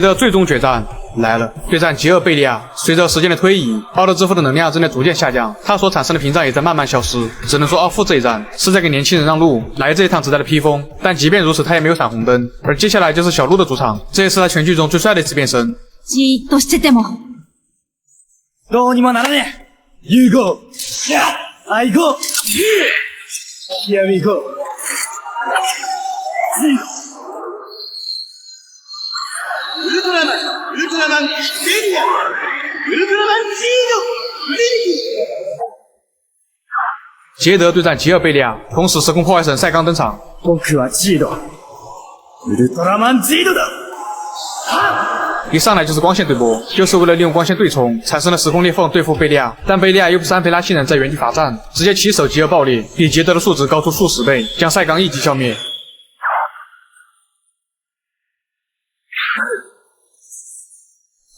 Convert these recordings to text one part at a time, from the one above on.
的最终决战来了，对战吉尔贝利亚。随着时间的推移，奥德之父的能量正在逐渐下降，他所产生的屏障也在慢慢消失。只能说奥父这一战是在给年轻人让路，来这一趟只带了披风。但即便如此，他也没有闪红灯。而接下来就是小鹿的主场，这也是他全剧中最帅的一次变身。じーっとしててもどうにもならねえ。You go. I go. Here we go. ウルトラマンベリアウルトラマンジードリリ杰德对战吉尔贝利亚，同时时空破坏神赛刚登场。僕はジード。ウルトラマンジードだ。一上来就是光线对波，就是为了利用光线对冲，产生了时空裂缝对付贝利亚。但贝利亚又不是安培拉星人在原地罚站，直接起手吉尔爆裂，比杰德的数值高出数十倍，将赛刚一击消灭。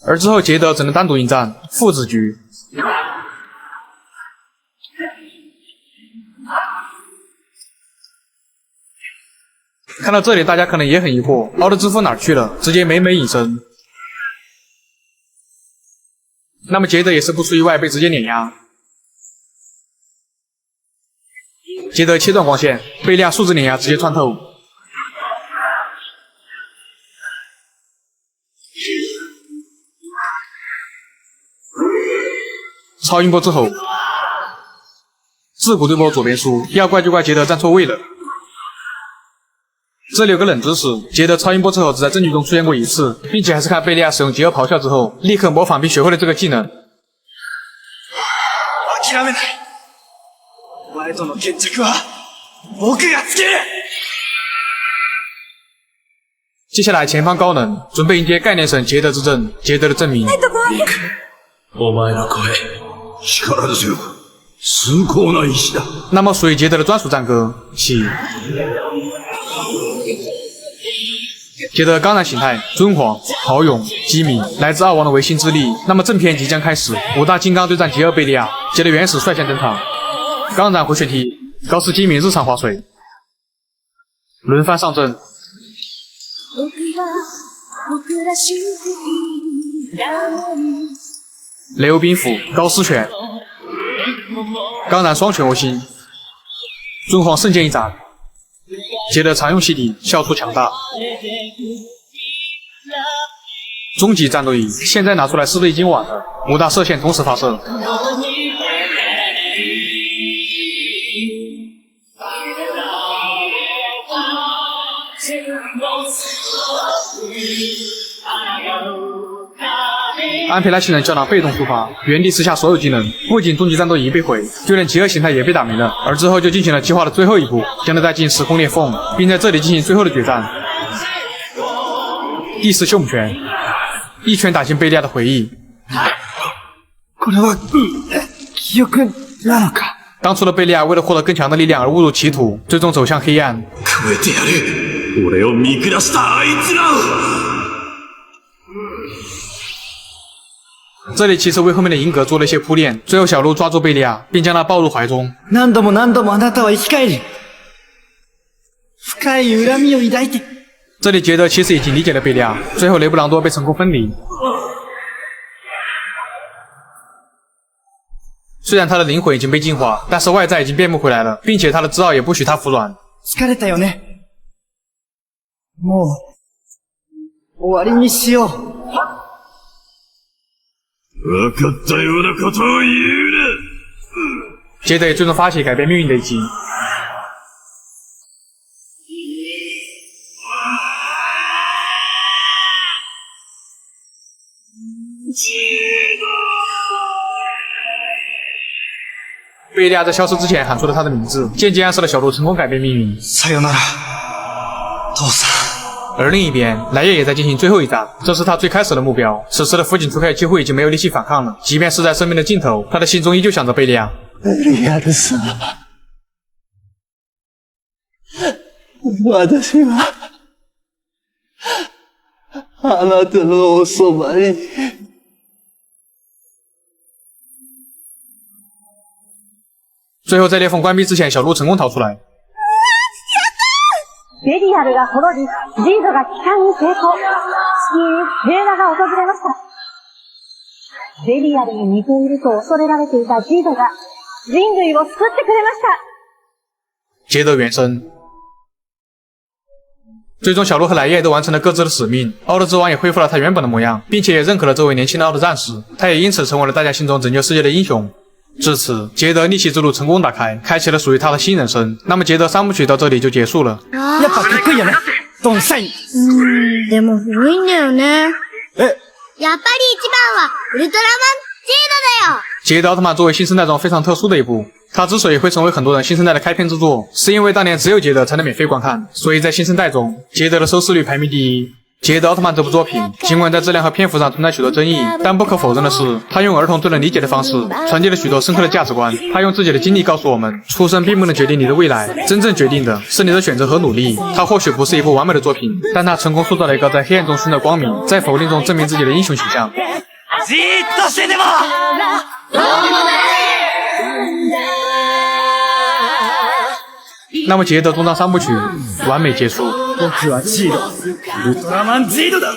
而之后杰德只能单独应战父子局。看到这里，大家可能也很疑惑，奥德之父哪儿去了？直接美美隐身。那么杰德也是不出意外被直接碾压。杰德切断光线，贝利亚数值碾压直接穿透。超音波之后，自古对波左边输，要怪就怪杰德站错位了。这里有个冷知识，杰德超音波之后只在正剧中出现过一次，并且还是看贝利亚使用杰尔咆哮之后，立刻模仿并学会了这个技能。諦めない。お前との決着は僕がつける。接下来前方高能，准备迎接概念神杰德之阵，杰德的证明。お前の声、力強く、崇高な意志だ。那么属于杰德的专属战歌起。杰德刚然形态，尊皇、豪勇、机敏，来自二王的维新之力。那么正片即将开始，五大金刚对战吉尔贝利亚，杰德原始率先登场。刚然回旋踢，高斯机敏日常划水，轮番上阵。雷欧冰斧，高斯拳，刚然双拳握心，尊皇圣剑一斩。杰德常用洗礼，笑出强大。终极战斗仪，现在拿出来是不是已经晚了？五大射线同时发射。安培拉星人胶囊被动触发，原地吃下所有技能，不仅终极战斗仪被毁，就连极恶形态也被打没了。而之后就进行了计划的最后一步，将他带进时空裂缝，并在这里进行最后的决战。第四凶拳，一拳打进贝利亚的回忆。これは記憶なのか。当初的贝利亚为了获得更强的力量而误入歧途，最終走向黑暗。超えてやる。俺を見下したあいつらを。这里其实为后面的银格做了一些铺垫，最后小鹿抓住贝利亚，并将他抱入怀中。何度も何度もあなたは生き返る。深い恨みを抱いて。这里杰德其实已经理解了贝利亚，最后雷布朗多被成功分离。虽然他的灵魂已经被净化，但是外在已经变不回来了，并且他的自傲也不许他服软。疲れたよね。もう終わりにしよう。分かったようなことを言うな。杰德也最终发起改变命运的一击。贝利亚在消失之前喊出了他的名字，间接暗示了小鹿成功改变命运。さよなら、父さん。而另一边，莱叶也在进行最后一战，这是他最开始的目标。此时的福井初开几乎已经没有力气反抗了，即便是在生命的尽头，他的心中依旧想着贝利亚。リアルさ、私はあなたのおそばに。最后在裂缝关闭之前，小鹿成功逃出来。ベリアルが滅び、ジードが帰還に成功。ジェーダが訪れました。ベリアルに似ていると恐れられていたジードが人類を救ってくれました。杰德原声。最终，小罗和莱叶都完成了各自的使命，奥德之王也恢复了他原本的模样，并且也认可了这位年轻的奥德战士，他也因此成为了大家心中拯救世界的英雄。至此，杰德逆袭之路成功打开，开启了属于他的新人生。那么，杰德3部曲到这里就结束了。やっぱかっこいいよね。ドンシャイン。でも古いんだよね。え、やっぱり一番はウルトラマンジードだよ。杰德奥特曼作为新生代中非常特殊的一部，它之所以会成为很多人新生代的开篇之作，是因为当年只有杰德才能免费观看，所以在新生代中，杰德的收视率排名第一。杰德奥特曼这部作品，尽管在质量和篇幅上存在许多争议，但不可否认的是，他用儿童最能理解的方式，传递了许多深刻的价值观。他用自己的经历告诉我们，出生并不能决定你的未来，真正决定的是你的选择和努力。它或许不是一部完美的作品，但它成功塑造了一个在黑暗中寻找光明，在否定中证明自己的英雄形象。じーっとしてても那么杰德终章3部曲完美结束。僕はジード。ウルトラマンジードだ。